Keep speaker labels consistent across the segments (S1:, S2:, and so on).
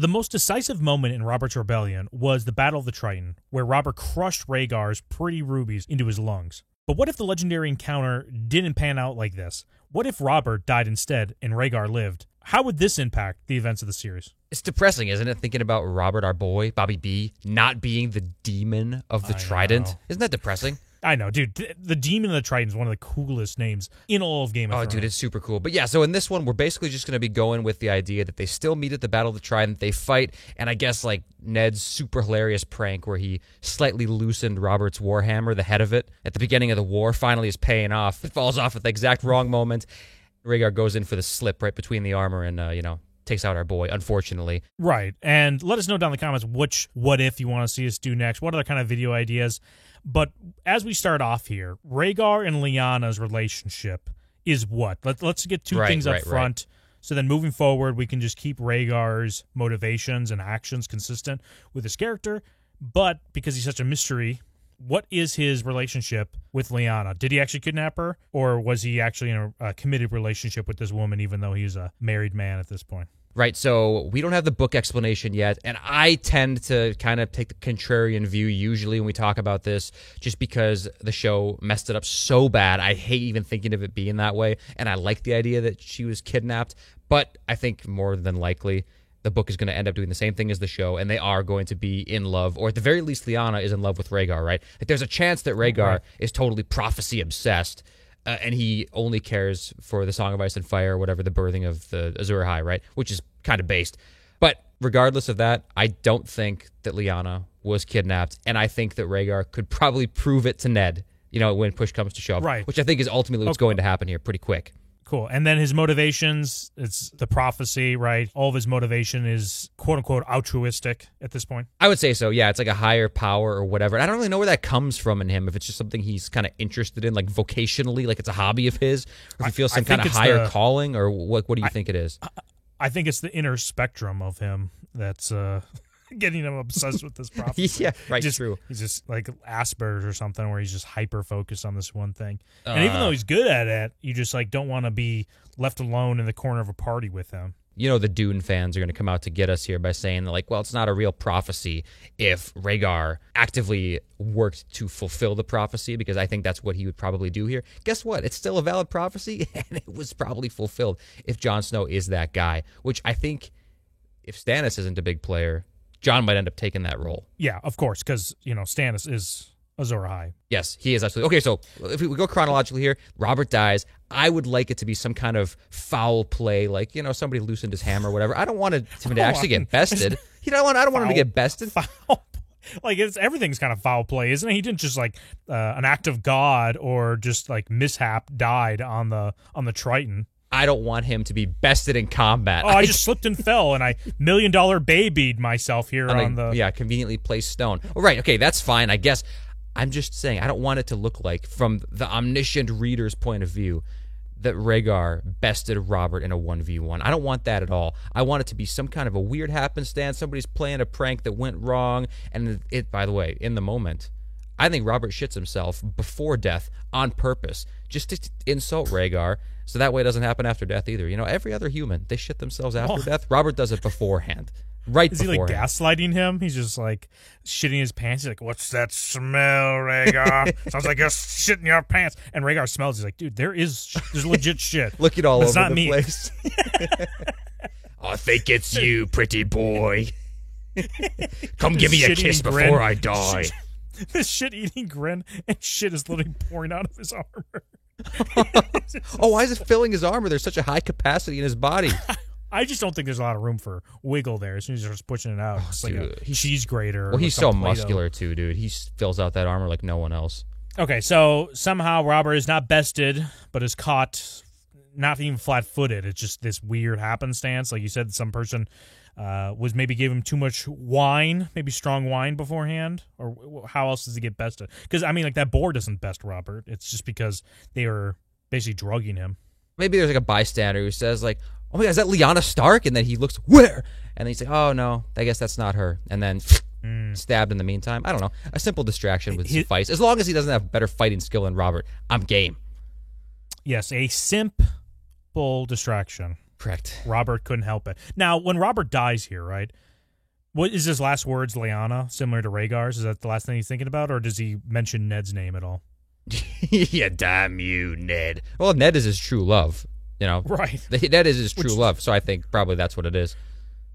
S1: The most decisive moment in Robert's rebellion was the Battle of the Triton, where Robert crushed Rhaegar's pretty rubies into his lungs. But what if the legendary encounter didn't pan out like this? What if Robert died instead and Rhaegar lived? How would this impact the events of the series?
S2: It's depressing, isn't it, thinking about Robert, our boy, Bobby B, not being the demon of the Trident?
S1: Know.
S2: Isn't that depressing?
S1: I know, dude. The Demon of the Triton is one of the coolest names in all of Game of Thrones.
S2: Oh, dude, it's super cool. But yeah, so in this one, we're basically just going to be going with the idea that they still meet at the Battle of the Trident, they fight, and I guess like Ned's super hilarious prank where he slightly loosened Robert's warhammer, the head of it, at the beginning of the war, finally is paying off. It falls off at the exact wrong moment. Rhaegar goes in for the slip right between the armor and, takes out our boy, unfortunately.
S1: Right. And let us know down in the comments which what if you want to see us do next. What other kind of video ideas? But as we start off here, Rhaegar and Lyanna's relationship is what? Let's get two things up front. So then moving forward, we can just keep Rhaegar's motivations and actions consistent with his character. But because he's such a mystery, what is his relationship with Lyanna? Did he actually kidnap her? Or was he actually in a committed relationship with this woman, even though he's a married man at this point?
S2: Right, so we don't have the book explanation yet, and I tend to kind of take the contrarian view usually when we talk about this, just because the show messed it up so bad. I hate even thinking of it being that way, and I like the idea that she was kidnapped, but I think more than likely the book is going to end up doing the same thing as the show, and they are going to be in love, or at the very least, Lyanna is in love with Rhaegar, right? Like, there's a chance that Rhaegar is totally prophecy-obsessed, and he only cares for the Song of Ice and Fire, or whatever, the birthing of the Azor Ahai, right? Which is kind of based. But regardless of that, I don't think that Lyanna was kidnapped, and I think that Rhaegar could probably prove it to Ned, when push comes to shove,
S1: right?
S2: Which I think is ultimately what's going to happen here pretty quick.
S1: Cool. And then his motivations, it's the prophecy, right? All of his motivation is quote-unquote altruistic at this point.
S2: I would say so, yeah. It's like a higher power or whatever. And I don't really know where that comes from in him, if it's just something he's kind of interested in, like vocationally, like it's a hobby of his, or if he feels some kind of higher calling, or what do you think it is?
S1: I think it's the inner spectrum of him that's getting him obsessed with this prophecy.
S2: Yeah, right,
S1: true. He's just like Asperger's or something, where he's just hyper-focused on this one thing. And even though he's good at it, you just like don't want to be left alone in the corner of a party with him.
S2: The Dune fans are going to come out to get us here by saying, like, well, it's not a real prophecy if Rhaegar actively worked to fulfill the prophecy, because I think that's what he would probably do here. Guess what? It's still a valid prophecy, and it was probably fulfilled if Jon Snow is that guy, which I think if Stannis isn't a big player, Jon might end up taking that role.
S1: Yeah, of course, because, Stannis is Azor Ahai.
S2: Yes, he is absolutely. Okay, so if we go chronologically here, Robert dies. I would like it to be some kind of foul play, like, somebody loosened his hammer or whatever. I don't want him to actually get bested. I don't want him to get bested.
S1: Foul. Like, everything's kind of foul play, isn't it? He didn't just, like, an act of God or just, like, mishap died on the Triton.
S2: I don't want him to be bested in combat.
S1: Oh, I just slipped and fell, and I $1 million babied myself here on the...
S2: Yeah, conveniently placed stone. All right, okay, that's fine, I guess. I'm just saying, I don't want it to look like, from the omniscient reader's point of view, that Rhaegar bested Robert in a 1v1. I don't want that at all. I want it to be some kind of a weird happenstance. Somebody's playing a prank that went wrong, and it, by the way, in the moment, I think Robert shits himself before death on purpose, just to insult Rhaegar, so that way it doesn't happen after death either. Every other human, they shit themselves after death. Robert does it beforehand. Right
S1: Is he like gaslighting him? He's just like shitting his pants. He's like, "What's that smell, Rhaegar? Sounds like you're shitting your pants." And Rhaegar smells. He's like, "Dude, there's legit shit.
S2: Look at all
S1: over
S2: the
S1: me.
S2: place." I think it's you, pretty boy. Come give me a kiss before I die.
S1: This shit-eating grin, and shit is literally pouring out of his armor.
S2: Why is it filling his armor? There's such a high capacity in his body.
S1: I just don't think there's a lot of room for wiggle there as soon as you're just pushing it out. It's like a cheese grater.
S2: Well, he's so muscular, too, dude. He fills out that armor like no one else.
S1: Okay, so somehow Robert is not bested, but is caught not even flat-footed. It's just this weird happenstance. Like you said, some person was maybe gave him too much wine, maybe strong wine beforehand. Or how else does he get bested? Because, I mean, like, that boar doesn't best Robert. It's just because they were basically drugging him.
S2: Maybe there's like a bystander who says, like, "Oh my God, is that Lyanna Stark?" And then he looks, "Where?" And then he's like, "Oh no, I guess that's not her." And then stabbed in the meantime. I don't know. A simple distraction would suffice. As long as he doesn't have better fighting skill than Robert, I'm game.
S1: Yes, a simple distraction.
S2: Correct.
S1: Robert couldn't help it. Now, when Robert dies here, right? What is his last words, Lyanna, similar to Rhaegar's? Is that the last thing he's thinking about, or does he mention Ned's name at all?
S2: Yeah, damn you, Ned. Well, Ned is his true love, you know.
S1: Right.
S2: Ned is his true love, so I think probably that's what it is.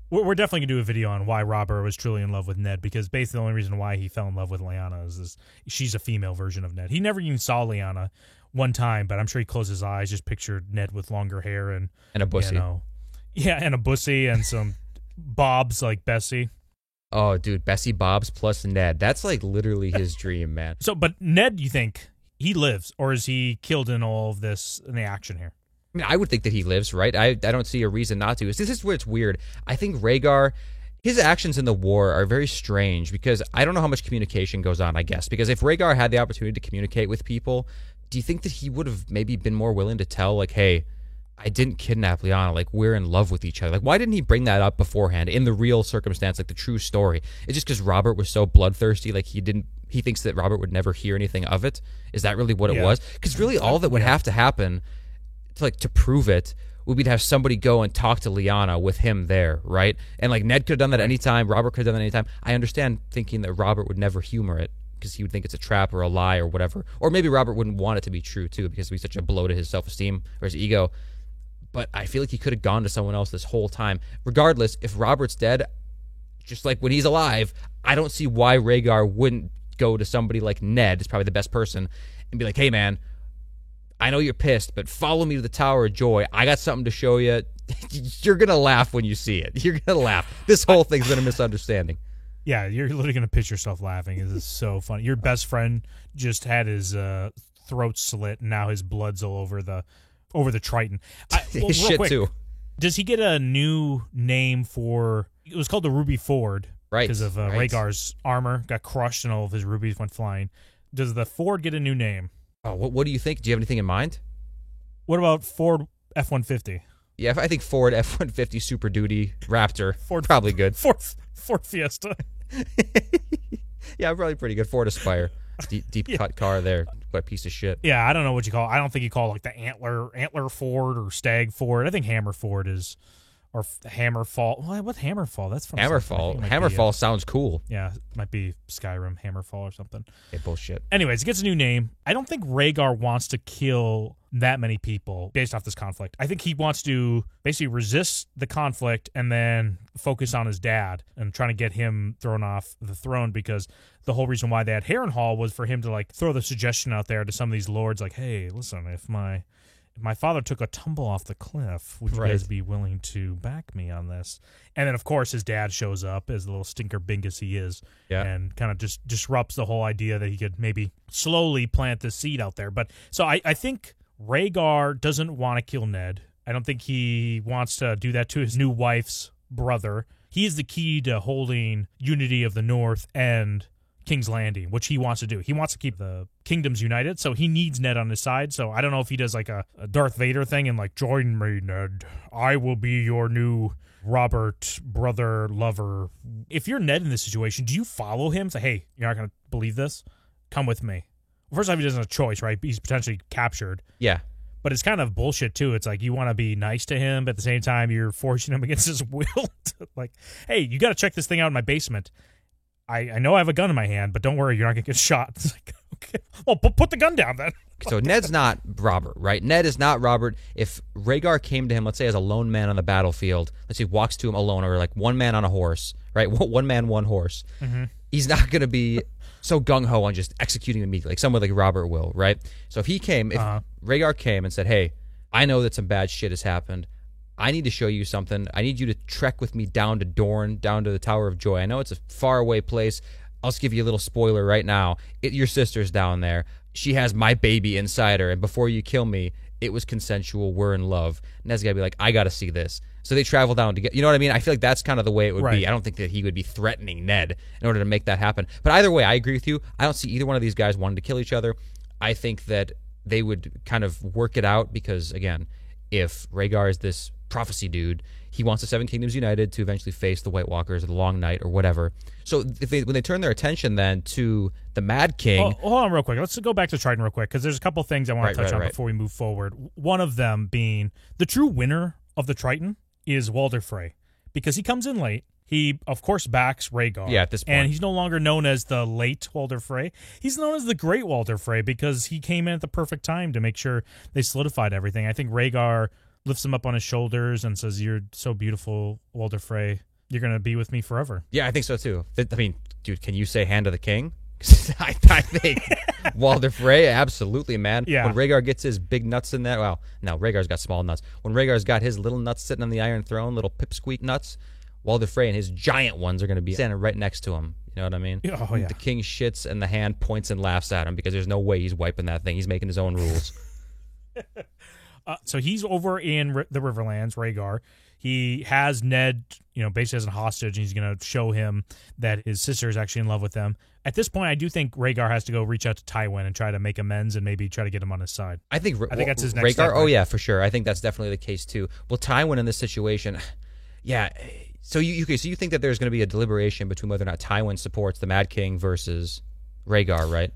S1: We're definitely going to do a video on why Robert was truly in love with Ned, because basically the only reason why he fell in love with Lyanna is she's a female version of Ned. He never even saw Lyanna one time, but I'm sure he closed his eyes, just pictured Ned with longer hair and
S2: a bussy.
S1: And a bussy and some bobs like Bessie.
S2: Oh, dude, Bessie Bobs plus Ned. That's like literally his dream, man.
S1: So, but Ned, you think he lives, or is he killed in all of this, in the action here?
S2: I mean, I would think that he lives, right? I don't see a reason not to. This is where it's weird. I think Rhaegar, his actions in the war are very strange because I don't know how much communication goes on, I guess. Because if Rhaegar had the opportunity to communicate with people, do you think that he would have maybe been more willing to tell, like, hey, I didn't kidnap Lyanna, like, we're in love with each other. Like, why didn't he bring that up beforehand in the real circumstance, like the true story? It's just because Robert was so bloodthirsty, like he thinks that Robert would never hear anything of it. Is that really what it was? Because really all that would have to happen to prove it would be to have somebody go and talk to Lyanna with him there, right? And like Ned could have done that anytime, Robert could have done that anytime. I understand thinking that Robert would never humor it because he would think it's a trap or a lie or whatever. Or maybe Robert wouldn't want it to be true too because it would be such a blow to his self-esteem or his ego. But I feel like he could have gone to someone else this whole time. Regardless, if Robert's dead, just like when he's alive, I don't see why Rhaegar wouldn't go to somebody like Ned, is probably the best person, and be like, hey, man, I know you're pissed, but follow me to the Tower of Joy. I got something to show you. You're going to laugh when you see it. You're going to laugh. This whole thing's been a misunderstanding.
S1: Yeah, you're literally going to pitch yourself laughing. This is so funny. Your best friend just had his throat slit, and now his blood's all over the Triton.
S2: His shit, quick, too.
S1: Does he get a new name for... It was called the Ruby Ford.
S2: Right.
S1: Because of Rhaegar's armor got crushed and all of his rubies went flying. Does the Ford get a new name?
S2: Oh, what do you think? Do you have anything in mind?
S1: What about Ford F-150?
S2: Yeah, I think Ford F-150 Super Duty Raptor.
S1: Ford,
S2: probably good.
S1: Ford Fiesta.
S2: Yeah, probably pretty good. Ford Aspire. Deep cut car there. What a piece of shit.
S1: Yeah, I don't know what you call it. I don't think you call it like the Antler Ford or Stag Ford. I think Hammer Ford is... Or Hammerfall. What Hammerfall? That's from
S2: Hammerfall. Hammerfall sounds cool.
S1: Yeah, it might be Skyrim, Hammerfall or something.
S2: Yeah, bullshit.
S1: Anyways, it gets a new name. I don't think Rhaegar wants to kill that many people based off this conflict. I think he wants to basically resist the conflict and then focus on his dad and trying to get him thrown off the throne, because the whole reason why they had Harrenhal was for him to like throw the suggestion out there to some of these lords like, hey, listen, if my father took a tumble off the cliff, would you guys be willing to back me on this? And then, of course, his dad shows up as the little stinker bingus he is, and kind of just disrupts the whole idea that he could maybe slowly plant the seed out there. But so I think Rhaegar doesn't want to kill Ned. I don't think he wants to do that to his new wife's brother. He is the key to holding unity of the North and King's Landing, which he wants to do. He wants to keep the kingdoms united, so he needs Ned on his side. So I don't know if he does like a Darth Vader thing and like, join me, Ned. I will be your new Robert, brother, lover. If you're Ned in this situation, do you follow him? Say, hey, you're not going to believe this? Come with me. Well, first off, he doesn't have a choice, right? He's potentially captured.
S2: Yeah.
S1: But it's kind of bullshit, too. It's like you want to be nice to him, but at the same time, you're forcing him against his will. Like, hey, you got to check this thing out in my basement. I know I have a gun in my hand, but don't worry, you're not going to get shot. It's like, okay. Well, put the gun down then.
S2: So Ned's not Robert, right? Ned is not Robert. If Rhaegar came to him, let's say as a lone man on the battlefield, let's say walks to him alone, or like one man on a horse, right? One man, one horse. Mm-hmm. He's not going to be so gung-ho on just executing immediately, like someone like Robert will, right? So if Rhaegar came and said, hey, I know that some bad shit has happened. I need to show you something. I need you to trek with me down to Dorne, down to the Tower of Joy. I know it's a faraway place. I'll just give you a little spoiler right now. Your sister's down there. She has my baby inside her, and before you kill me, it was consensual. We're in love. Ned's got to be like, I got to see this. So they travel down to get, you know what I mean? I feel like that's kind of the way it would be. I don't think that he would be threatening Ned in order to make that happen. But either way, I agree with you. I don't see either one of these guys wanting to kill each other. I think that they would kind of work it out because, again, if Rhaegar is this prophecy dude, he wants the Seven Kingdoms united to eventually face the White Walkers or the Long Night or whatever. So when they turn their attention then to the Mad King...
S1: Hold on real quick. Let's go back to Triton real quick, because there's a couple things I want to touch on before we move forward. One of them being the true winner of the Triton is Walder Frey, because he comes in late. He, of course, backs Rhaegar.
S2: Yeah, at this point.
S1: And he's no longer known as the late Walder Frey. He's known as the great Walder Frey because he came in at the perfect time to make sure they solidified everything. I think Rhaegar lifts him up on his shoulders and says, "You're so beautiful, Walder Frey. You're going to be with me forever."
S2: Yeah, I think so too. I mean, dude, can you say hand of the king? I think Walder Frey, absolutely, man.
S1: Yeah.
S2: When Rhaegar gets his big nuts in there, well, no, Rhaegar's got small nuts. When Rhaegar's got his little nuts sitting on the Iron Throne, little pipsqueak nuts, Walder Frey and his giant ones are going to be standing right next to him. You know what I mean?
S1: Oh, yeah.
S2: The king shits and the hand points and laughs at him because there's no way he's wiping that thing. He's making his own rules.
S1: So he's over in the Riverlands, Rhaegar. He has Ned, basically as a hostage, and he's going to show him that his sister is actually in love with them. At this point, I do think Rhaegar has to go reach out to Tywin and try to make amends and maybe try to get him on his side.
S2: I think
S1: that's his next
S2: Rhaegar.
S1: step, right?
S2: Oh yeah, for sure. I think that's definitely the case too. Well, Tywin in this situation, yeah. So you think that there's going to be a deliberation between whether or not Tywin supports the Mad King versus Rhaegar, right?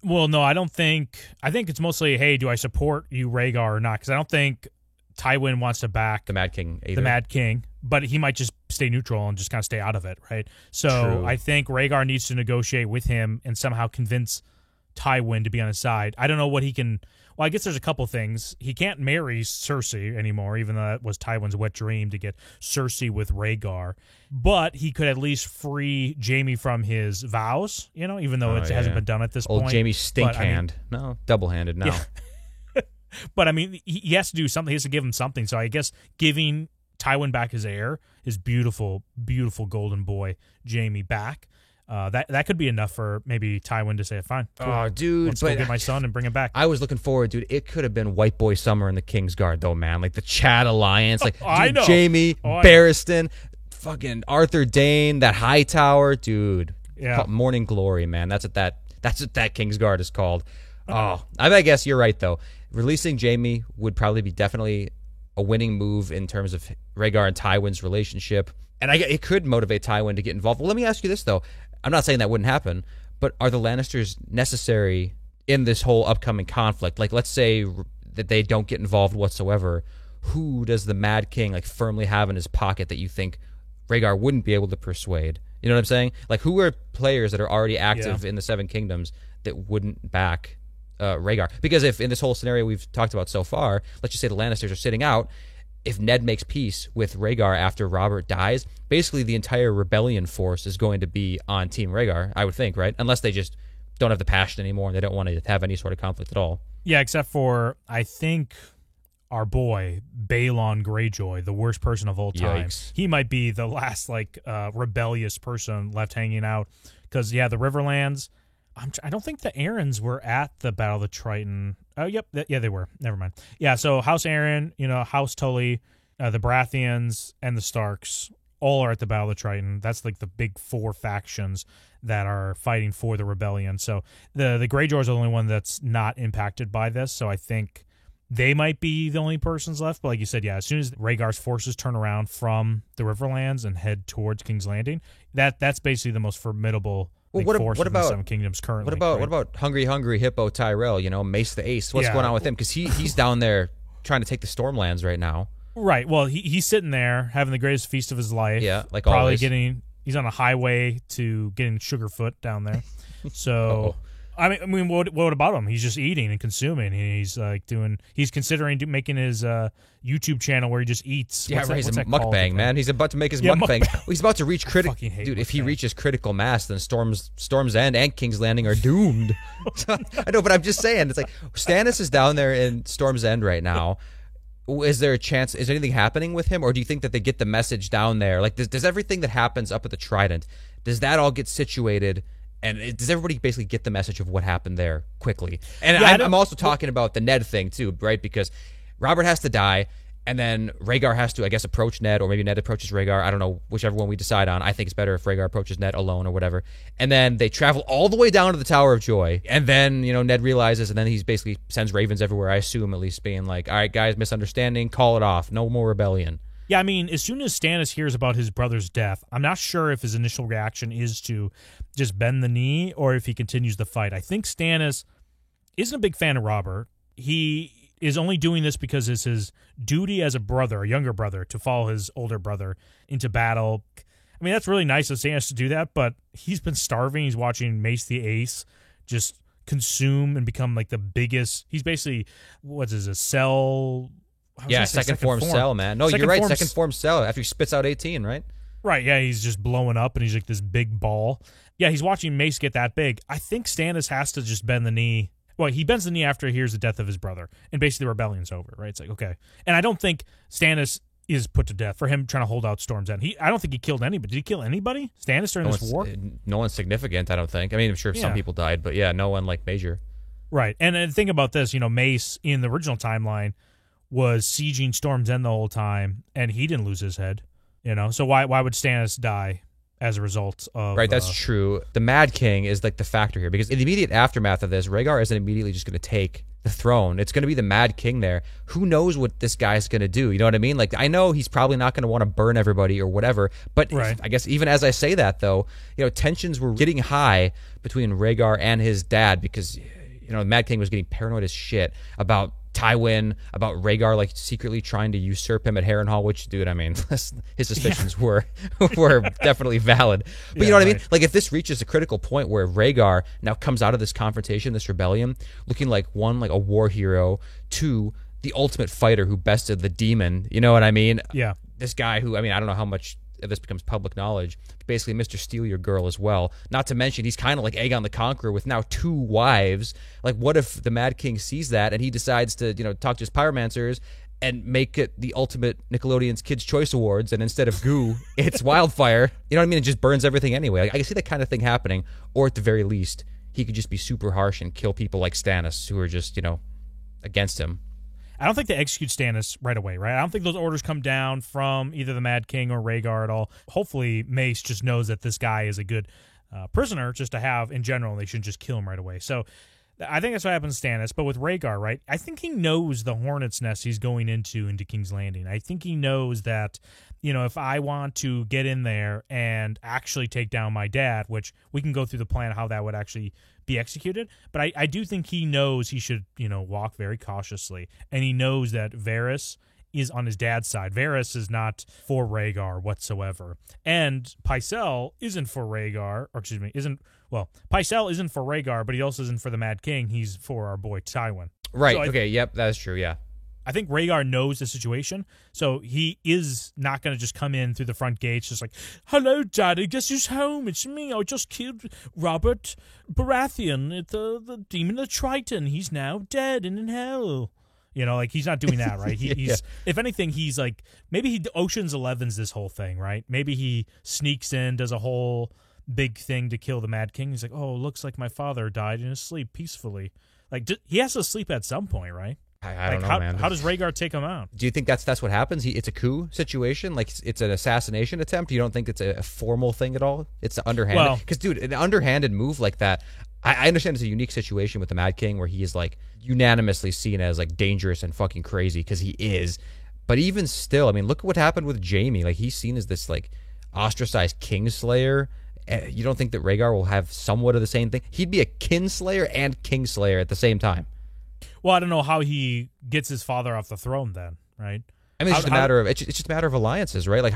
S1: Well, no, I don't think. I think it's mostly, hey, do I support you, Rhaegar, or not? Because I don't think Tywin wants to back
S2: The Mad King either.
S1: the Mad King, but he might just stay neutral and just kind of stay out of it, right? So
S2: True.
S1: I think Rhaegar needs to negotiate with him and somehow convince Tywin to be on his side. I don't know what he can. Well, I guess there's a couple things. He can't marry Cersei anymore, even though that was Tywin's wet dream to get Cersei with Rhaegar. But he could at least free Jaime from his vows, even though it hasn't been done at this
S2: Old
S1: point.
S2: Jaime stink
S1: But, I mean,
S2: hand. No, double-handed now.
S1: Yeah. But, I mean, he has to do something. He has to give him something. So I guess giving Tywin back his heir, his beautiful, beautiful golden boy, Jaime, back, that could be enough for maybe Tywin to say, fine, cool.
S2: Oh, dude.
S1: Let's go get my son and bring him back.
S2: I was looking forward, dude. It could have been White Boy Summer in the Kingsguard, though, man. Like the Chad Alliance. Like,
S1: I know.
S2: Jaime,
S1: I know.
S2: Barristan, fucking Arthur Dane, that Hightower, dude.
S1: Yeah.
S2: Morning Glory, man. That's what that Kingsguard is called. Oh, I guess you're right, though. Releasing Jaime would probably be definitely a winning move in terms of Rhaegar and Tywin's relationship. And it could motivate Tywin to get involved. Well, let me ask you this, though. I'm not saying that wouldn't happen, but are the Lannisters necessary in this whole upcoming conflict? Like, let's say that they don't get involved whatsoever. Who does the Mad King firmly have in his pocket that you think Rhaegar wouldn't be able to persuade? You know what I'm saying? Like, who are players that are already active in the Seven Kingdoms that wouldn't back Rhaegar? Because if in this whole scenario we've talked about so far, let's just say the Lannisters are sitting out, if Ned makes peace with Rhaegar after Robert dies, basically the entire rebellion force is going to be on Team Rhaegar, I would think, right? Unless they just don't have the passion anymore and they don't want to have any sort of conflict at all.
S1: Yeah, except for, I think, our boy, Balon Greyjoy, the worst person of all time.
S2: Yikes.
S1: He might be the last, rebellious person left hanging out. Because, the Riverlands, I don't think the Aarons were at the Battle of the Triton. Oh, yep. They were. Never mind. Yeah, so House Aaron, House Tully, the Baratheons, and the Starks all are at the Battle of the Triton. That's the big four factions that are fighting for the rebellion. So the Greyjoys are the only one that's not impacted by this. So I think they might be the only persons left. But like you said, as soon as Rhaegar's forces turn around from the Riverlands and head towards King's Landing, that's basically the most formidable force in the Seven Kingdoms currently.
S2: What about Hungry Hippo Tyrell? Mace the Ace. What's going on with him? Because he's down there trying to take the Stormlands right now.
S1: Right. Well, he's sitting there having the greatest feast of his life.
S2: Yeah, like
S1: probably
S2: always.
S1: He's on a highway to getting Sugarfoot down there. So I mean, what about him? He's just eating and consuming. He's he's considering making his YouTube channel where he just eats.
S2: Yeah, he's a mukbang, man. He's about to make his mukbang. He's about to reach critical. Dude, if he reaches critical mass, then Storm's End and King's Landing are doomed. I know, but I'm just saying, it's like Stannis is down there in Storm's End right now. Is there a chance? Is anything happening with him, or do you think that they get the message down there? Like, does everything that happens up at the Trident, does that all get situated? And does everybody basically get the message of what happened there quickly? And I'm also talking about the Ned thing too, right? Because Robert has to die, and then Rhaegar has to, I guess, approach Ned, or maybe Ned approaches Rhaegar. I don't know, whichever one we decide on. I think it's better if Rhaegar approaches Ned alone or whatever. And then they travel all the way down to the Tower of Joy, and then Ned realizes, and then he's basically sends ravens everywhere. I assume, at least, being like, "All right, guys, misunderstanding, call it off, no more rebellion."
S1: Yeah, I mean, as soon as Stannis hears about his brother's death, I'm not sure if his initial reaction is to just bend the knee or if he continues the fight. I think Stannis isn't a big fan of Robert. He is only doing this because it's his duty as a brother, a younger brother, to follow his older brother into battle. I mean, that's really nice of Stannis to do that, but he's been starving. He's watching Mace the Ace just consume and become like the biggest. He's basically, what's his, a cell?
S2: Yeah, second form cell, man. No, you're right. Second form cell after he spits out 18, right?
S1: Right, yeah, he's just blowing up and he's like this big ball. Yeah, he's watching Mace get that big. I think Stannis has to just bend the knee. Well, he bends the knee after he hears the death of his brother, and basically the rebellion's over, right? It's like, okay. And I don't think Stannis is put to death for him trying to hold out Storm's End. I don't think he killed anybody. Did he kill anybody? Stannis during this war?
S2: No one's significant, I don't think. I mean, I'm sure some people died, but yeah, no one like major.
S1: Right. And the thing about this, Mace in the original timeline was sieging Storm's End the whole time, and he didn't lose his head. So why would Stannis die as a result of...
S2: Right, that's true. The Mad King is like the factor here, because in the immediate aftermath of this, Rhaegar isn't immediately just going to take the throne. It's going to be the Mad King there. Who knows what this guy's going to do? You know what I mean? Like, I know he's probably not going to want to burn everybody or whatever, but I guess even as I say that, though, tensions were getting high between Rhaegar and his dad because, the Mad King was getting paranoid as shit about Tywin, about Rhaegar like secretly trying to usurp him at Harrenhal, which, dude, I mean, his suspicions were definitely valid. But you know what I mean? Like, if this reaches a critical point where Rhaegar now comes out of this confrontation, this rebellion, looking like one, like a war hero, two, the ultimate fighter who bested the demon, you know what I mean?
S1: Yeah.
S2: This guy who, I mean, I don't know how much this becomes public knowledge, basically Mr. Steal Your Girl as well. Not to mention, he's kind of like Aegon the Conqueror with now 2 wives. Like, what if the Mad King sees that and he decides to, talk to his pyromancers and make it the ultimate Nickelodeon's Kids' Choice Awards, and instead of goo, it's wildfire. You know what I mean? It just burns everything anyway. Like, I can see that kind of thing happening, or at the very least, he could just be super harsh and kill people like Stannis who are just, against him.
S1: I don't think they execute Stannis right away, right? I don't think those orders come down from either the Mad King or Rhaegar at all. Hopefully, Mace just knows that this guy is a good prisoner just to have in general. They shouldn't just kill him right away. So I think that's what happens to Stannis. But with Rhaegar, right, I think he knows the hornet's nest he's going into King's Landing. I think he knows that, if I want to get in there and actually take down my dad, which we can go through the plan how that would actually be executed, but I do think he knows he should, walk very cautiously. And he knows that Varys is on his dad's side. Varys is not for Rhaegar whatsoever. And Pycelle isn't for Rhaegar, or excuse me, Pycelle isn't for Rhaegar, but he also isn't for the Mad King. He's for our boy Tywin.
S2: Right, so okay, yep, that's true, yeah.
S1: I think Rhaegar knows the situation, so he is not going to just come in through the front gates just like, hello, Daddy, guess who's home? It's me. I just killed Robert Baratheon, the demon of Triton. He's now dead and in hell. Like, he's not doing that, right? He's if anything, he's like, maybe he Ocean's 11's this whole thing, right? Maybe he sneaks in, does a whole big thing to kill the Mad King. He's like, oh, looks like my father died in his sleep peacefully. Like, he has to sleep at some point, right?
S2: I don't know, man.
S1: How does Rhaegar take him out?
S2: Do you think that's what happens? It's a coup situation? Like, it's an assassination attempt? You don't think it's a formal thing at all? It's underhanded? Because, dude, an underhanded move like that, I understand it's a unique situation with the Mad King where he is, like, unanimously seen as, like, dangerous and fucking crazy, because he is. But even still, I mean, look at what happened with Jaime. Like, he's seen as this, like, ostracized Kingslayer. You don't think that Rhaegar will have somewhat of the same thing? He'd be a Kinslayer and Kingslayer at the same time.
S1: Well, I don't know how he gets his father off the throne then, right?
S2: I mean, it's just a matter of alliances, right? Like,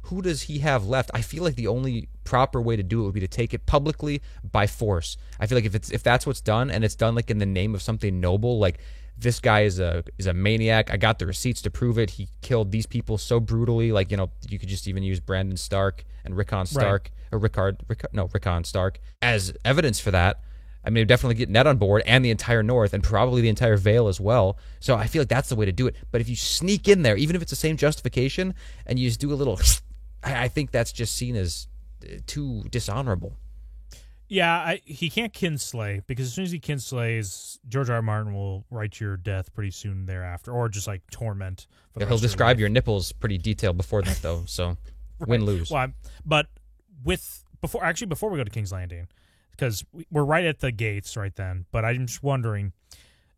S2: who does he have left? I feel like the only proper way to do it would be to take it publicly by force. I feel like if that's what's done, and it's done like in the name of something noble, like this guy is a maniac. I got the receipts to prove it. He killed these people so brutally. Like, you could just even use Brandon Stark and Rickon Stark, or Rickon Stark as evidence for that. I mean, definitely get Ned on board and the entire North and probably the entire Vale as well. So I feel like that's the way to do it. But if you sneak in there, even if it's the same justification, and you just do a little, I think that's just seen as too dishonorable.
S1: Yeah, he can't kinslay, because as soon as he kinslays, George R. R. Martin will write your death pretty soon thereafter, or just like torment.
S2: He'll describe your nipples pretty detailed before that, though. So win-lose.
S1: Well, but before we go to King's Landing, because we're right at the gates right then, but I'm just wondering,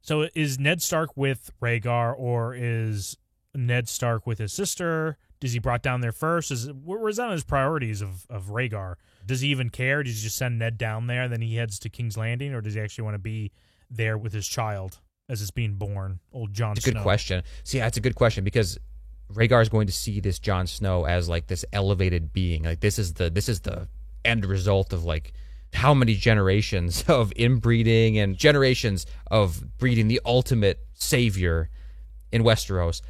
S1: so is Ned Stark with Rhaegar, or is Ned Stark with his sister? Does he brought down there first? Where's that on his priorities of Rhaegar? Does he even care? Does he just send Ned down there, and then he heads to King's Landing, or does he actually want to be there with his child? as it's being born? Old Jon
S2: It's a
S1: Snow.
S2: good question. See, that's a good question because Rhaegar is going to see this Jon Snow as like this elevated being. Like this is the end result of like how many generations of inbreeding and generations of breeding the ultimate savior in Westeros.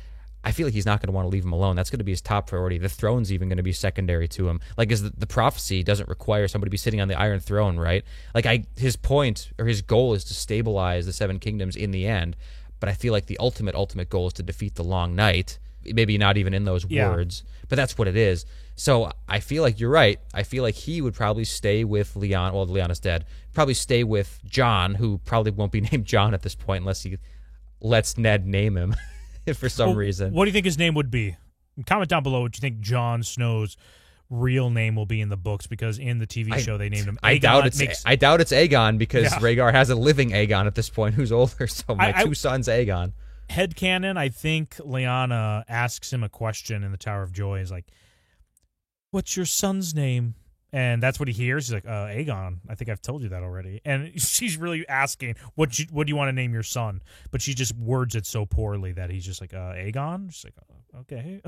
S2: I feel like he's not going to want to leave him alone. That's going to be his top priority. The throne's even going to be secondary to him. Like, is the prophecy doesn't require somebody to be sitting on the Iron Throne, right? Like, his point or his goal is to stabilize the Seven Kingdoms in the end. But I feel like the ultimate goal is to defeat the Long Night. Maybe not even in those words, but that's what it is. So I feel like you're right. I feel like he would probably stay with Lyanna. Well, Lyanna's dead. Probably stay with Jon, who probably won't be named Jon at this point unless he lets Ned name him for some reason.
S1: What do you think his name would be? Comment down below what you think Jon Snow's real name will be in the books, because in the TV show they named him Aegon.
S2: I doubt it's Aegon because Rhaegar has a living Aegon at this point who's older. So my two sons, Aegon.
S1: Headcanon, I think Lyanna asks him a question in the Tower of Joy. Is like, "What's your son's name?" And that's what he hears. He's like, Aegon. I think I've told you that already. And she's really asking, what do you want to name your son? But she just words it so poorly that he's just like, Aegon? She's like, okay.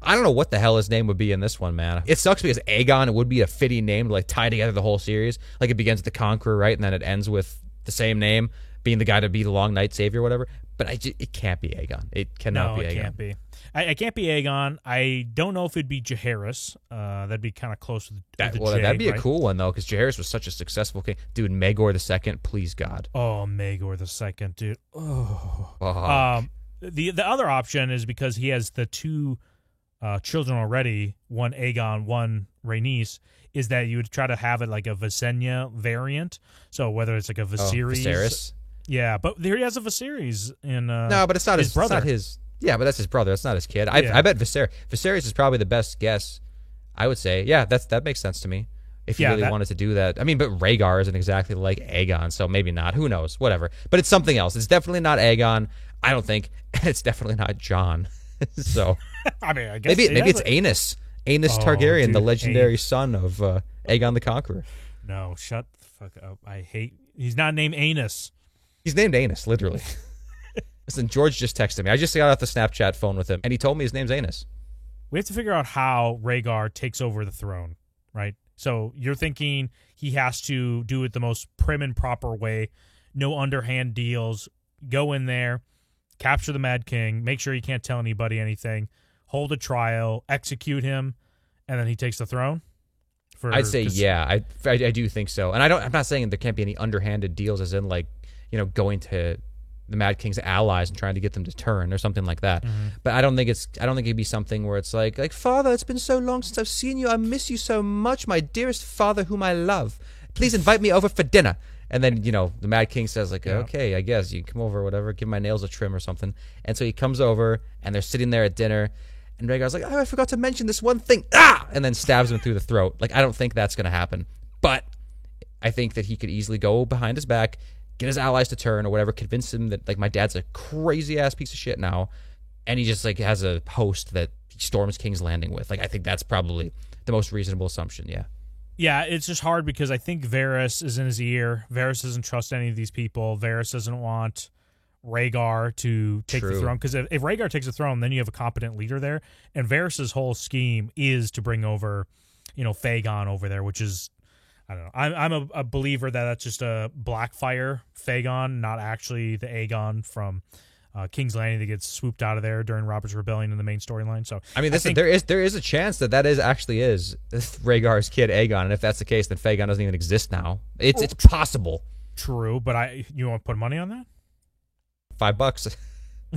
S2: I don't know what the hell his name would be in this one, man. It sucks because Aegon, it would be a fitting name to like tie together the whole series. Like it begins with the Conqueror, right? And then it ends with the same name, being the guy to be the Long Night Savior or whatever. But it can't be Aegon. It cannot be Aegon.
S1: No, it can't be. I can't be Aegon. I don't know if it'd be Jaehaerys. That'd be kind of close with the J,
S2: that'd be
S1: right?
S2: a cool one, though, because Jaehaerys was such a successful king. Dude, Maegor II, please, God.
S1: Oh, Maegor II, dude.
S2: Oh.
S1: The other option is because he has the two children already, one Aegon, one Rhaenys, is that you would try to have it like a Visenya variant. So whether it's like a
S2: Viserys.
S1: Yeah, but there he has a Viserys in
S2: no, but it's not his
S1: brother.
S2: It's not his. Yeah, but that's his brother. That's not his kid. I bet Viserys is probably the best guess. I would say, yeah, that makes sense to me. If you really wanted to do that, I mean, but Rhaegar isn't exactly like Aegon, so maybe not. Who knows? Whatever. But it's something else. It's definitely not Aegon. I don't think, and it's definitely not Jon. So,
S1: I mean, I guess
S2: maybe it's Aenys Targaryen, the legendary son of Aegon the Conqueror.
S1: No, shut the fuck up. He's not named Aenys.
S2: He's named Aenys, literally. Listen, George just texted me. I just got off the Snapchat phone with him, and he told me his name's Aenys.
S1: We have to figure out how Rhaegar takes over the throne, right? So you're thinking he has to do it the most prim and proper way, no underhand deals, go in there, capture the Mad King, make sure he can't tell anybody anything, hold a trial, execute him, and then he takes the throne?
S2: I'd say, yeah, I do think so. And I'm not saying there can't be any underhanded deals as in like, going to the Mad King's allies and trying to get them to turn or something like that. Mm-hmm. But I don't think it'd be something where it's like, Father, it's been so long since I've seen you. I miss you so much, my dearest father whom I love. Please invite me over for dinner. And then, the Mad King says like, okay, I guess you come over or whatever, give my nails a trim or something. And so he comes over and they're sitting there at dinner and Rhaegar's like, I forgot to mention this one thing. And then stabs him through the throat. Like, I don't think that's going to happen. But I think that he could easily go behind his back, get his allies to turn or whatever, convince him that like my dad's a crazy ass piece of shit now, and he just like has a host that he storms King's Landing with. Like I think that's probably the most reasonable assumption.
S1: Yeah, it's just hard because I think Varys is in his ear. Varys doesn't trust any of these people. Varys doesn't want Rhaegar to take the throne, because if Rhaegar takes the throne, then you have a competent leader there, and Varys' whole scheme is to bring over, Fagon over there, which is, I don't know. I'm a believer that that's just a Blackfire Fagon, not actually the Aegon from King's Landing that gets swooped out of there during Robert's Rebellion in the main storyline. So
S2: I mean, there is a chance that is Rhaegar's kid Aegon, and if that's the case, then Fagon doesn't even exist now. It's possible.
S1: True, but you want to put money on that?
S2: $5.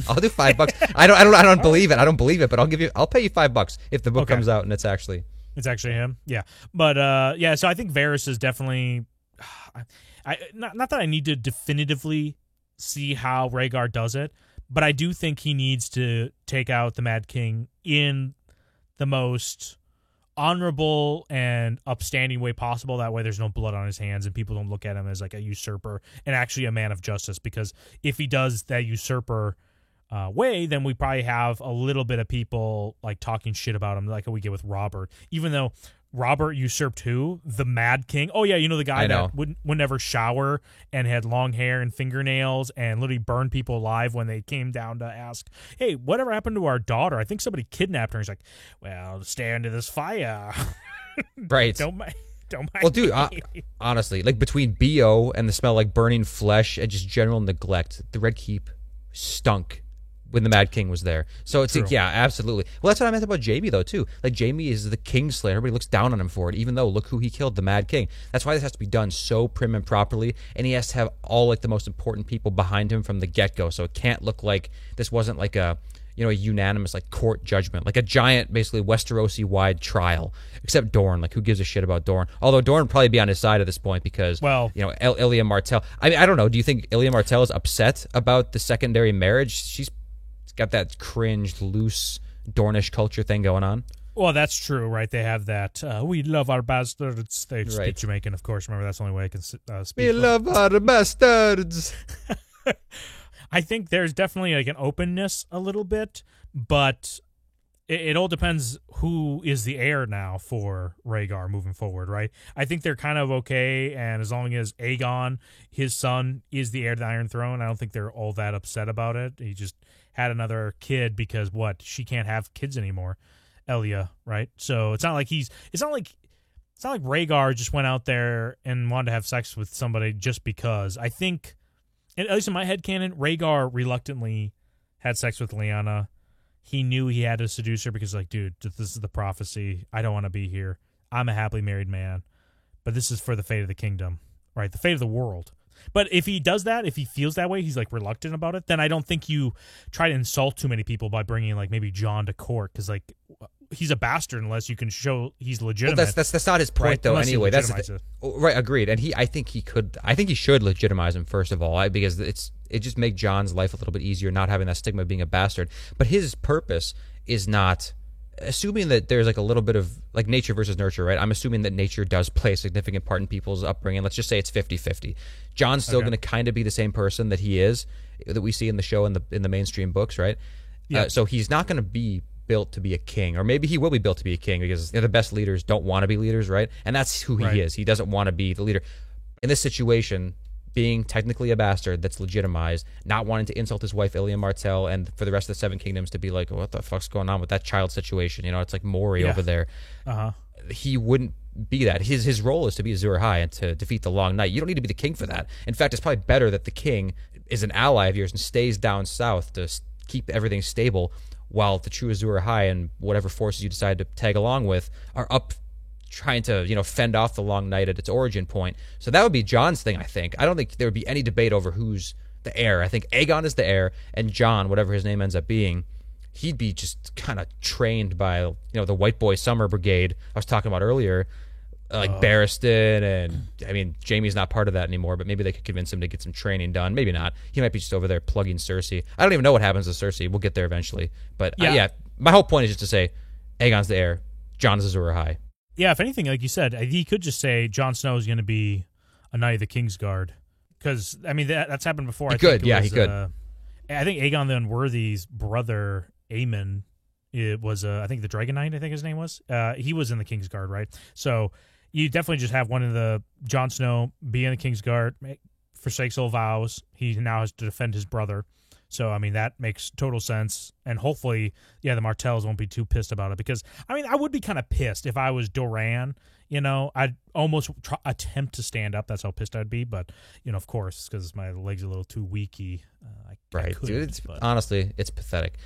S2: I'll do $5. I don't believe it. I don't believe it, but I'll pay you $5 if the book comes out and it's actually him.
S1: Yeah. But so I think Varys is definitely not that I need to definitively see how Rhaegar does it, but I do think he needs to take out the Mad King in the most honorable and upstanding way possible. That way there's no blood on his hands and people don't look at him as like a usurper and actually a man of justice, because if he does that usurper way, then we probably have a little bit of people like talking shit about him like we get with Robert, even though Robert usurped who? The Mad King. Oh yeah, you know the guy that would never shower and had long hair and fingernails and literally burned people alive when they came down to ask, "Hey, whatever happened to our daughter? I think somebody kidnapped her." He's like, "Well, stay under this fire."
S2: Right.
S1: Don't mind.
S2: Well, dude, honestly, like between BO and the smell like burning flesh and just general neglect, the Red Keep stunk when the Mad King was there. So it's like, yeah, absolutely. Well, that's what I meant about Jaime, though, too. Like, Jaime is the Kingslayer. Everybody looks down on him for it, even though, look who he killed, the Mad King. That's why this has to be done so prim and properly, and he has to have all, like, the most important people behind him from the get-go, so it can't look like this wasn't, like, a unanimous, like, court judgment, like a giant, basically, Westerosi-wide trial, except Dorne. Like, who gives a shit about Dorne? Although Dorne would probably be on his side at this point because, Ilya Martell. I mean, I don't know. Do you think Ilya Martell is upset about the secondary marriage? She's got that cringe, loose, Dornish culture thing going on.
S1: Well, that's true, right? They have that, we love our bastards. They speak Jamaican, of course. Remember, that's the only way I can speak.
S2: We love our bastards.
S1: I think there's definitely like an openness a little bit, but it all depends who is the heir now for Rhaegar moving forward, right? I think they're kind of okay, and as long as Aegon, his son, is the heir to the Iron Throne, I don't think they're all that upset about it. He just had another kid because she can't have kids anymore, Elia, right? So it's not like Rhaegar just went out there and wanted to have sex with somebody just because. I think, at least in my headcanon, Rhaegar reluctantly had sex with Lyanna. He knew he had to seduce her because, like, dude, this is the prophecy. I don't want to be here. I'm a happily married man, but this is for the fate of the kingdom, right? The fate of the world. But if he does that, if he feels that way, he's like reluctant about it, then I don't think you try to insult too many people by bringing like maybe Jon to court, because like he's a bastard unless you can show he's legitimate.
S2: Well, that's not his point, right? Though.
S1: Unless
S2: anyway, that's right. Agreed. And I think he should legitimize him first of all, because it just make Jon's life a little bit easier not having that stigma of being a bastard. But his purpose is not. Assuming that there's like a little bit of like nature versus nurture, right? I'm assuming that nature does play a significant part in people's upbringing. Let's just say it's 50-50. Jon's still going to kind of be the same person that he is, that we see in the show in the mainstream books, right? Yeah. So he's not going to be built to be a king, or maybe he will be built to be a king because the best leaders don't want to be leaders, right? And that's who he is. He doesn't want to be the leader. In this situation, being technically a bastard that's legitimized, not wanting to insult his wife Ilya Martell, and for the rest of the Seven Kingdoms to be like, what the fuck's going on with that child situation? It's like Maury over there. He wouldn't be that. His role is to be Azor Ahai and to defeat the Long Night. You don't need to be the king for that. In fact, it's probably better that the king is an ally of yours and stays down south to keep everything stable, while the true Azor Ahai and whatever forces you decide to tag along with are up trying to, fend off the Long Night at its origin point. So that would be Jon's thing, I think. I don't think there would be any debate over who's the heir. I think Aegon is the heir, and Jon, whatever his name ends up being, he'd be just kind of trained by, the White Boy Summer Brigade I was talking about earlier, like Barristan, and, I mean, Jaime's not part of that anymore, but maybe they could convince him to get some training done. Maybe not. He might be just over there plugging Cersei. I don't even know what happens to Cersei. We'll get there eventually. But, my whole point is just to say Aegon's the heir, Jon is Azor Ahai.
S1: Yeah, if anything, like you said, he could just say Jon Snow is going to be a Knight of the Kingsguard. Because, I mean, that's happened before.
S2: He could. I
S1: think Aegon the Unworthy's brother, Aemon, it was, I think the Dragon Knight, I think his name was. He was in the Kingsguard, right? So you definitely just have one of the Jon Snow be in the Kingsguard, forsakes all vows. He now has to defend his brother. So, I mean, that makes total sense. And hopefully, the Martells won't be too pissed about it. Because, I mean, I would be kind of pissed if I was Doran. I'd almost attempt to stand up. That's how pissed I'd be. But, of course, because my legs are a little too weaky. I
S2: dude. Honestly, it's pathetic.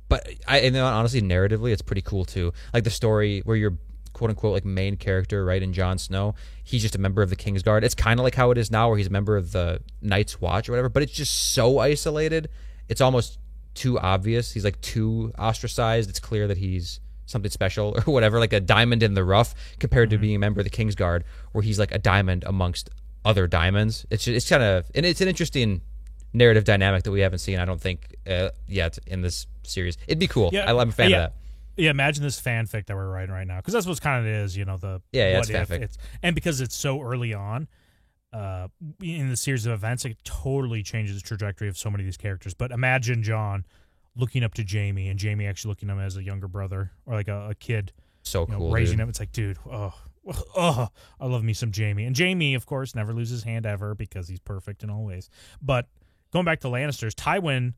S2: But, honestly, narratively, it's pretty cool, too. Like the story where you're, quote-unquote, like main character, right, in Jon Snow, he's just a member of the Kingsguard. It's kind of like how it is now where he's a member of the Night's Watch or whatever. But it's just so isolated. It's almost too obvious. He's like too ostracized. It's clear that he's something special or whatever, like a diamond in the rough compared to being a member of the Kingsguard, where he's like a diamond amongst other diamonds. It's kind of, and it's an interesting narrative dynamic that we haven't seen, I don't think, yet in this series. It'd be cool. Yeah, I'm a fan of that.
S1: Yeah, imagine this fanfic that we're writing right now, because that's what kind of it is,
S2: it's fanfic.
S1: And because it's so early on in the series of events, it totally changes the trajectory of so many of these characters. But imagine Jon looking up to Jaime, and Jaime actually looking at him as a younger brother or like a kid,
S2: So cool,
S1: raising
S2: dude.
S1: him. It's like, dude, I love me some Jaime. And Jaime, of course, never loses hand ever because he's perfect in all ways. But going back to Lannisters, Tywin,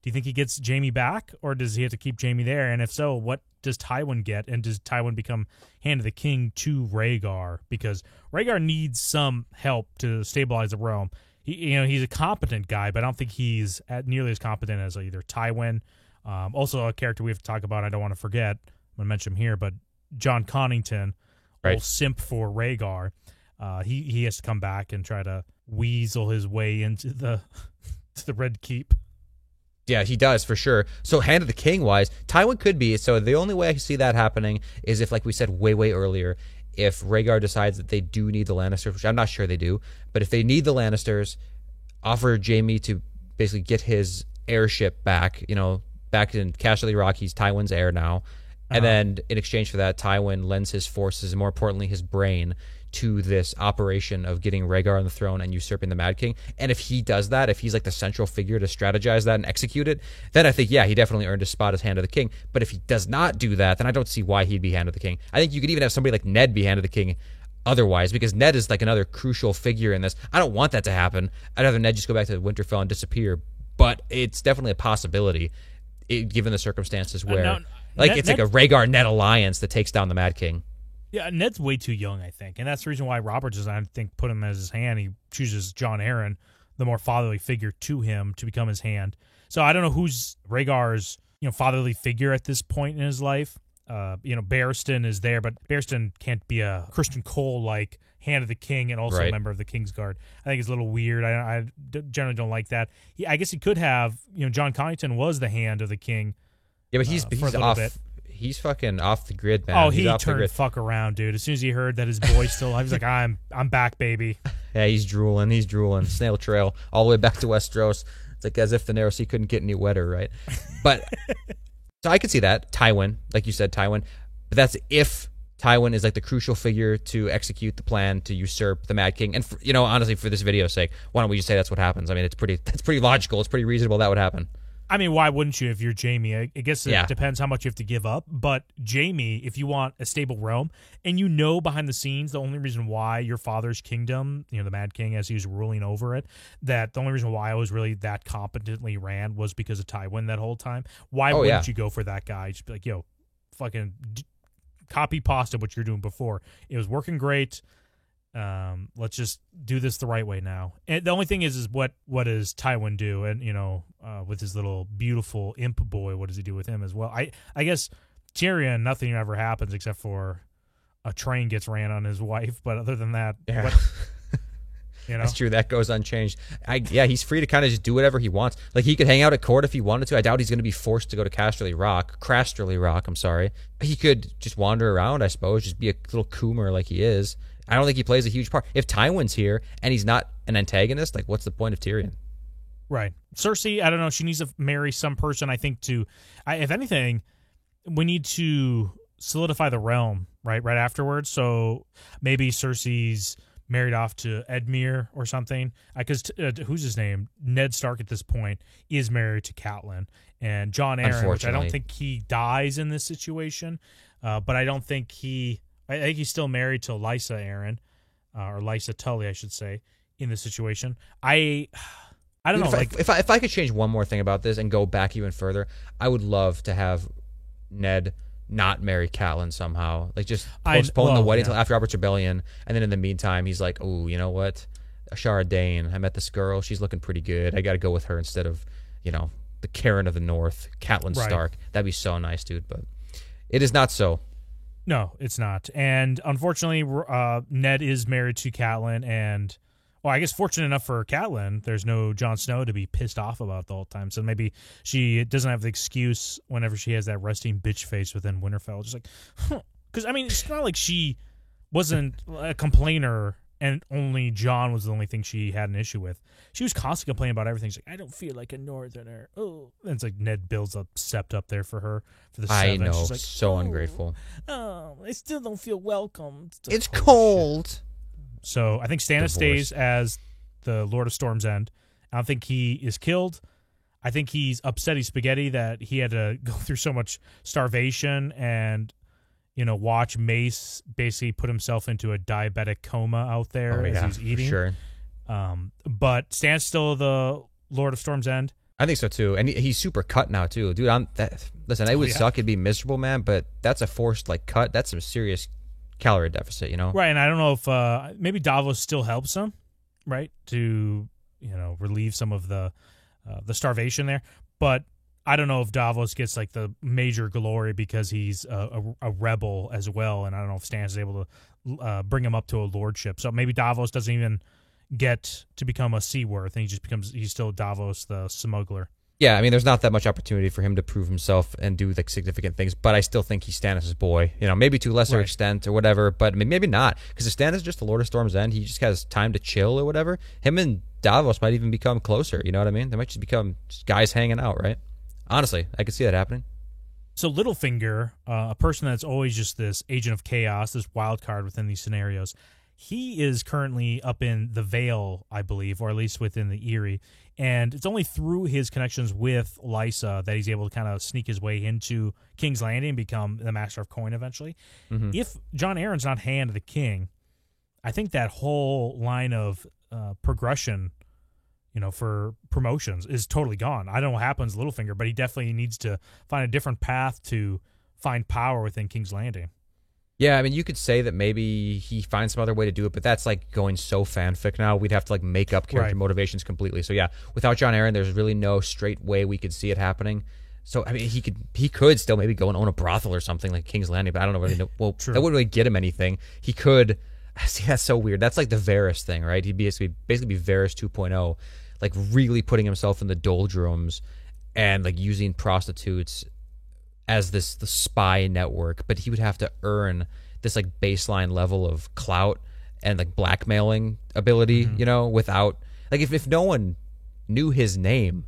S1: do you think he gets Jaime back, or does he have to keep Jaime there? And if so, what does Tywin get? And does Tywin become Hand of the King to Rhaegar? Because Rhaegar needs some help to stabilize the realm. He's a competent guy, but I don't think he's nearly as competent as either Tywin. Also, a character we have to talk about, I don't want to forget, I'm going to mention him here, but Jon Connington,
S2: Right.
S1: old simp for Rhaegar. He has to come back and try to weasel his way into the to the Red Keep.
S2: Yeah, he does for sure. So Hand of the King wise, Tywin could be. So the only way I see that happening is if, like we said way earlier, if Rhaegar decides that they do need the Lannisters, which I'm not sure they do, but if they need the Lannisters, offer Jaime to basically get his heirship back. Back in Casterly Rock, he's Tywin's heir now. And then in exchange for that, Tywin lends his forces, and more importantly, his brain, to this operation of getting Rhaegar on the throne and usurping the Mad King. And if he does that, if he's like the central figure to strategize that and execute it, then I think, yeah, he definitely earned his spot as Hand of the King. But if he does not do that, then I don't see why he'd be Hand of the King. I think you could even have somebody like Ned be Hand of the King otherwise, because Ned is like another crucial figure in this. I don't want that to happen. I'd rather Ned just go back to Winterfell and disappear. But it's definitely a possibility, given the circumstances where... it's like a Rhaegar-Ned alliance that takes down the Mad King.
S1: Yeah, Ned's way too young, I think. And that's the reason why Robert does, I think, put him as his hand. He chooses Jon Arryn, the more fatherly figure to him, to become his hand. So I don't know who's Rhaegar's fatherly figure at this point in his life. Barristan is there, but Barristan can't be a Christian Cole-like Hand of the King and also a member of the Kingsguard. I think it's a little weird. I generally don't like that. I guess he could have, Jon Connington was the Hand of the King.
S2: Yeah, but he's off. Bit. He's fucking off the grid, man.
S1: Oh, he turned fuck around, dude. As soon as he heard that his boy's still alive, he's like, I'm back, baby.
S2: Yeah, he's drooling. Snail trail all the way back to Westeros. It's like as if the Narrow Sea couldn't get any wetter, right? But so I could see that. Tywin, like you said, Tywin. But that's if Tywin is like the crucial figure to execute the plan to usurp the Mad King. And honestly, for this video's sake, why don't we just say that's what happens? I mean, that's pretty logical. It's pretty reasonable that would happen.
S1: I mean, why wouldn't you if you're Jaime? I guess it depends how much you have to give up. But Jaime, if you want a stable realm, and behind the scenes, the only reason why your father's kingdom, the Mad King, as he was ruling over it, that the only reason why I was really that competently ran was because of Tywin that whole time. Why wouldn't you go for that guy? Just be like, fucking copy pasta what you're doing before. It was working great. Let's just do this the right way now. And the only thing is what does Tywin do? And with his little beautiful imp boy, what does he do with him as well? I guess Tyrion, nothing ever happens except for a train gets ran on his wife. But other than that,
S2: that's true. That goes unchanged. He's free to kind of just do whatever he wants. Like he could hang out at court if he wanted to. I doubt he's going to be forced to go to Casterly Rock. I'm sorry. He could just wander around, I suppose, just be a little coomer like he is. I don't think he plays a huge part. If Tywin's here and he's not an antagonist, like what's the point of Tyrion?
S1: Right. Cersei, I don't know. She needs to marry some person, I think, if anything, we need to solidify the realm, right afterwards. So maybe Cersei's married off to Edmure or something. Because who's his name? Ned Stark at this point is married to Catelyn. And Jon Arryn, which I don't think he dies in this situation, but I don't think I think he's still married to Lysa Arryn, or Lysa Tully, I should say, in this situation. I don't know.
S2: If I could change one more thing about this and go back even further, I would love to have Ned not marry Catelyn somehow. Like just postpone the wedding until after Robert's Rebellion, and then in the meantime, he's like, oh, you know what? Ashara Dane, I met this girl. She's looking pretty good. I got to go with her instead of, the Karen of the North, Catelyn Stark. That'd be so nice, dude. But it is not so.
S1: No, it's not. And unfortunately, Ned is married to Catelyn, and I guess fortunate enough for Catelyn, there's no Jon Snow to be pissed off about the whole time. So maybe she doesn't have the excuse whenever she has that resting bitch face within Winterfell. Just like, because I mean, it's not like she wasn't a complainer and only Jon was the only thing she had an issue with. She was constantly complaining about everything. She's like, I don't feel like a northerner. Oh, and it's like Ned builds up sept up there for her for the
S2: I
S1: seven.
S2: know,
S1: She's like,
S2: so ungrateful.
S1: Oh, I still don't feel welcome.
S2: It's cold.
S1: Shit. So I think Stannis stays as the Lord of Storm's End. I don't think he is killed. I think he's upset. He's spaghetti that he had to go through so much starvation and watch Mace basically put himself into a diabetic coma out there as he's eating.
S2: Sure.
S1: But Stan's still the Lord of Storm's End.
S2: I think so too, and he's super cut now too, dude. Listen, it would suck, it'd be miserable, man, but that's a forced cut. That's some serious calorie deficit,
S1: Right, and I don't know if maybe Davos still helps him, right, to relieve some of the starvation there, but I don't know if Davos gets like the major glory because he's a rebel as well, and I don't know if Stannis is able to bring him up to a lordship. So maybe Davos doesn't even get to become a Seaworth, and he's still Davos the smuggler.
S2: Yeah, I mean, there's not that much opportunity for him to prove himself and do like significant things, but I still think he's Stannis' boy. Maybe to a lesser extent or whatever, but maybe not, because if Stannis is just the Lord of Storm's End, he just has time to chill or whatever. Him and Davos might even become closer. You know what I mean? They might just become guys hanging out, right? Honestly, I could see that happening.
S1: So Littlefinger, a person that's always just this agent of chaos, this wild card within these scenarios, he is currently up in the Vale, I believe, or at least within the Eyrie. And it's only through his connections with Lysa that he's able to kind of sneak his way into King's Landing and become the Master of Coin eventually. Mm-hmm. If Jon Arryn's not Hand of the King, I think that whole line of progression, for promotions is totally gone. I don't know what happens to Littlefinger, but he definitely needs to find a different path to find power within King's Landing.
S2: Yeah, I mean, you could say that maybe he finds some other way to do it, but that's like going so fanfic now. We'd have to like make up character motivations completely. So yeah, without Jon Arryn, there's really no straight way we could see it happening. So I mean, he could still maybe go and own a brothel or something like King's Landing, but I don't really know. Well, that wouldn't really get him anything. He could. See, that's so weird. That's like the Varys thing, right? He'd basically be Varys 2.0, like really putting himself in the doldrums and like using prostitutes as the spy network, but he would have to earn this like baseline level of clout and like blackmailing ability, without like if no one knew his name,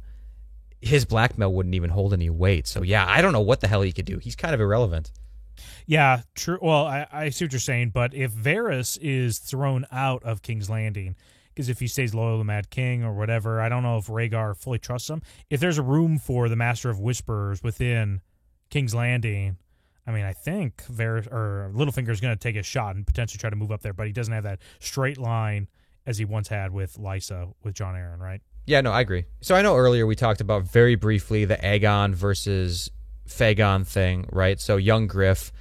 S2: his blackmail wouldn't even hold any weight. So yeah, I don't know what the hell he could do. He's kind of irrelevant.
S1: Yeah, true. Well, I see what you're saying, but if Varys is thrown out of King's Landing, because if he stays loyal to Mad King or whatever, I don't know if Rhaegar fully trusts him. If there's a room for the Master of Whisperers within King's Landing, I mean, I think Littlefinger is going to take a shot and potentially try to move up there, but he doesn't have that straight line as he once had with Lysa, with Jon Arryn, right?
S2: Yeah, no, I agree. So I know earlier we talked about very briefly the Aegon versus Fagon thing, right? So young Griff,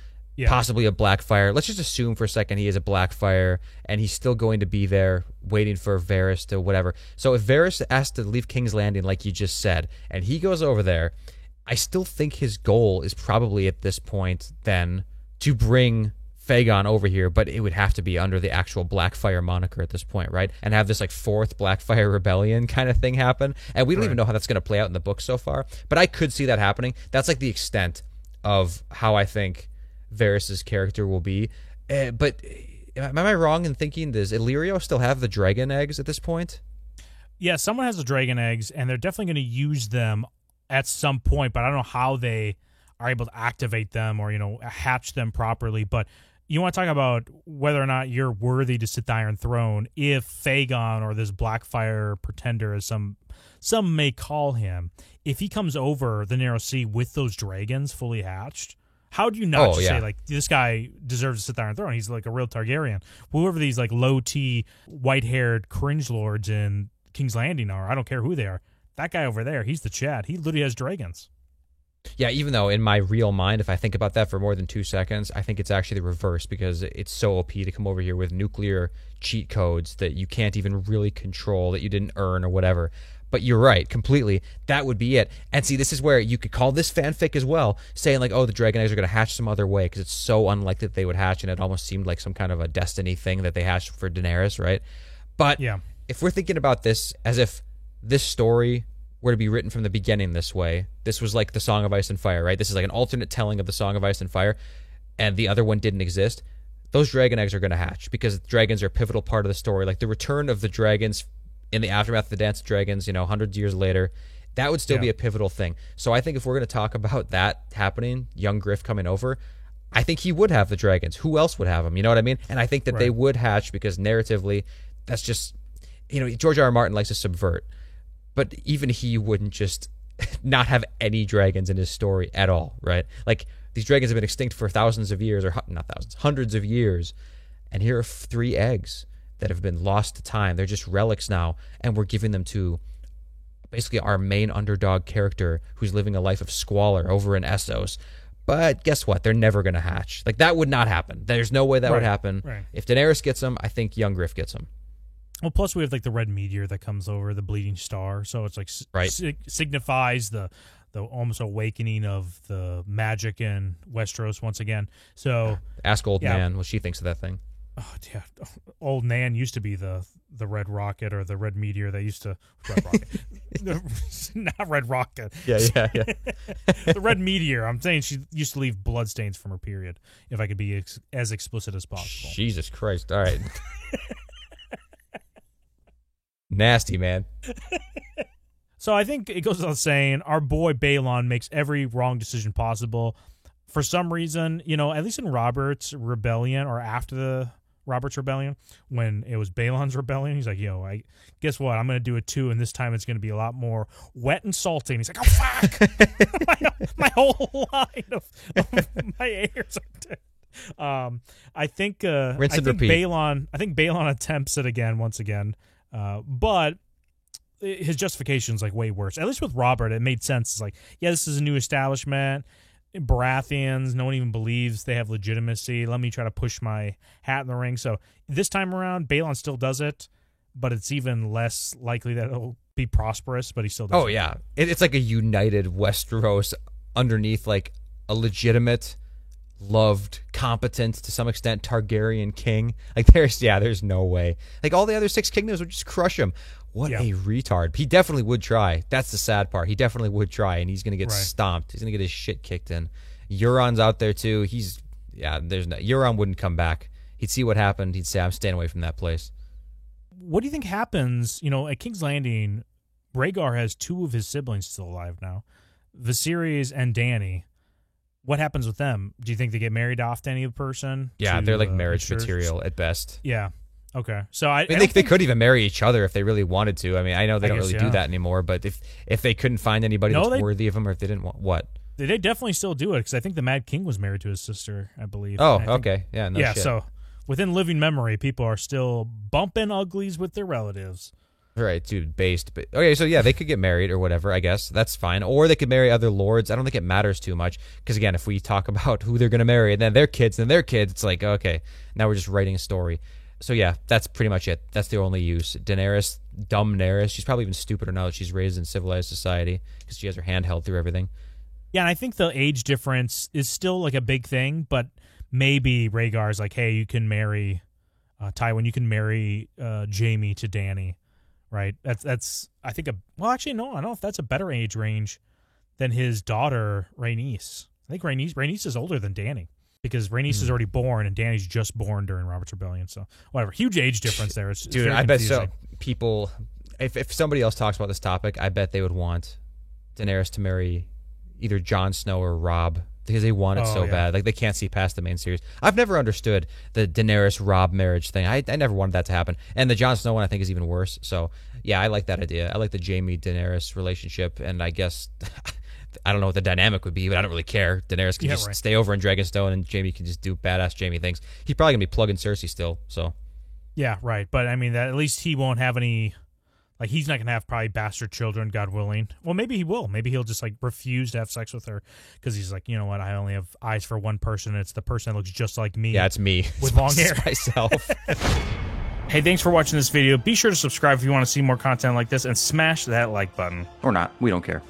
S2: possibly a Blackfire. Let's just assume for a second he is a Blackfire, and he's still going to be there waiting for Varys to whatever. So if Varys has to leave King's Landing, like you just said, and he goes over there, I still think his goal is probably at this point then to bring Fagon over here, but it would have to be under the actual Blackfire moniker at this point, right? And have this like fourth Blackfire rebellion kind of thing happen. And we don't even know how that's going to play out in the book so far, but I could see that happening. That's like the extent of how I think Varys' character will be. But am I wrong in thinking, does Illyrio still have the dragon eggs at this point?
S1: Yeah, someone has the dragon eggs, and they're definitely going to use them at some point, but I don't know how they are able to activate them or, hatch them properly. But you want to talk about whether or not you're worthy to sit the Iron Throne if Fagon, or this Blackfire pretender, as some may call him, if he comes over the Narrow Sea with those dragons fully hatched, how do you not say, like, this guy deserves to sit the Iron Throne? He's like a real Targaryen. Whoever these like low-T, white-haired cringe lords in King's Landing are, I don't care who they are. That guy over there, he's the Chad. He literally has dragons.
S2: Yeah, even though in my real mind, if I think about that for more than 2 seconds, I think it's actually the reverse, because it's so OP to come over here with nuclear cheat codes that you can't even really control, that you didn't earn or whatever. But you're right, completely. That would be it. And see, this is where you could call this fanfic as well, saying like, oh, the dragon eggs are going to hatch some other way, because it's so unlikely that they would hatch, and it almost seemed like some kind of a destiny thing that they hatched for Daenerys, right? But if we're thinking about this as if this story were to be written from the beginning this way, this was like the Song of Ice and Fire, right? This is like an alternate telling of the Song of Ice and Fire, and the other one didn't exist. Those dragon eggs are going to hatch, because dragons are a pivotal part of the story. Like the return of the dragons in the aftermath of the Dance of Dragons, hundreds of years later, that would still be a pivotal thing. So I think if we're going to talk about that happening, young Griff coming over, I think he would have the dragons. Who else would have them? You know what I mean? And I think that they would hatch, because narratively, that's just, George R. R. Martin likes to subvert. But even he wouldn't just not have any dragons in his story at all, right? Like, These dragons have been extinct for thousands of years, or not thousands, hundreds of years. And here are 3 eggs that have been lost to time. They're just relics now, and we're giving them to basically our main underdog character who's living a life of squalor over in Essos. But guess what? They're never going to hatch. Like, that would not happen. There's no way that would happen.
S1: Right.
S2: If Daenerys gets them, I think young Griff gets them.
S1: Well, plus we have like the red meteor that comes over, the bleeding star. So it's like signifies the almost awakening of the magic in Westeros once again. So
S2: ask old Nan what she thinks of that thing.
S1: Oh yeah, old Nan used to be the red rocket or the red meteor that used to red rocket, not red rocket.
S2: Yeah.
S1: The red meteor. I'm saying she used to leave bloodstains from her period. If I could be as explicit as possible.
S2: Jesus Christ! All right, nasty man.
S1: So I think it goes without saying, our boy Balon makes every wrong decision possible. For some reason, at least in Robert's rebellion or after the Robert's rebellion, when it was Balon's rebellion, he's like, I guess what? I'm going to do it too, and this time it's going to be a lot more wet and salty. And he's like, oh, fuck! my whole line of my heirs are dead. I think Balon attempts it again, once again, but his justification is like way worse. At least with Robert, it made sense. It's like, yeah, this is a new establishment. Baratheons, no one even believes they have legitimacy. Let me try to push my hat in the ring. So this time around, Balon still does it, but it's even less likely that it'll be prosperous, but he still does it.
S2: Oh, yeah. It's like a united Westeros underneath like a legitimate, loved, competent, to some extent, Targaryen king. Like, there's no way. Like, all the other 6 kingdoms would just crush him. What a retard. He definitely would try. That's the sad part. He definitely would try, and he's going to get stomped. He's going to get his shit kicked in. Euron's out there, too. Euron wouldn't come back. He'd see what happened. He'd say, I'm staying away from that place.
S1: What do you think happens, at King's Landing? Rhaegar has 2 of his siblings still alive now, Viserys and Dany. What happens with them? Do you think they get married off to any person?
S2: Yeah, they're like marriage material at best.
S1: Yeah. Okay, so
S2: they could even marry each other if they really wanted to. I mean, I know they don't really do that anymore, but if they couldn't find anybody that's worthy of them, or if they didn't want what,
S1: they definitely still do it, because I think the Mad King was married to his sister, I believe.
S2: Oh, okay, yeah, no shit.
S1: So within living memory, people are still bumping uglies with their relatives.
S2: Right, dude, based. But okay, so yeah, they could get married or whatever. I guess that's fine, or they could marry other lords. I don't think it matters too much, because again, if we talk about who they're going to marry and then their kids, it's like, okay, now we're just writing a story. So yeah, that's pretty much it. That's the only use. Daenerys, dumb Daenerys, she's probably even stupider now that she's raised in civilized society, because she has her hand held through everything.
S1: Yeah, and I think the age difference is still like a big thing, but maybe Rhaegar's like, hey, you can marry Tywin, you can marry Jaime to Dany, right? That's I think actually no, I don't know if that's a better age range than his daughter Rhaenys. I think Rhaenys is older than Dany, because Rhaenys is already born and Dany's just born during Robert's Rebellion. So whatever, huge age difference there. It's
S2: dude, I bet so. People, if somebody else talks about this topic, I bet they would want Daenerys to marry either Jon Snow or Robb, because they want it so bad. Like, they can't see past the main series. I've never understood the Daenerys-Robb marriage thing. I never wanted that to happen. And the Jon Snow one, I think, is even worse. So, yeah, I like that idea. I like the Jaime-Daenerys relationship, and I guess... I don't know what the dynamic would be, but I don't really care. Daenerys can just stay over in Dragonstone, and Jaime can just do badass Jaime things. He's probably going to be plugging Cersei still, so...
S1: Yeah, right. But, I mean, at least he won't have any... Like, he's not going to have probably bastard children, God willing. Well, maybe he will. Maybe he'll just, like, refuse to have sex with her, because he's like, you know what, I only have eyes for one person, and it's the person that looks just like me.
S2: Yeah, it's me.
S1: With long hair.
S2: Myself.
S1: Hey, thanks for watching this video. Be sure to subscribe if you want to see more content like this, and smash that like button.
S3: Or not. We don't care.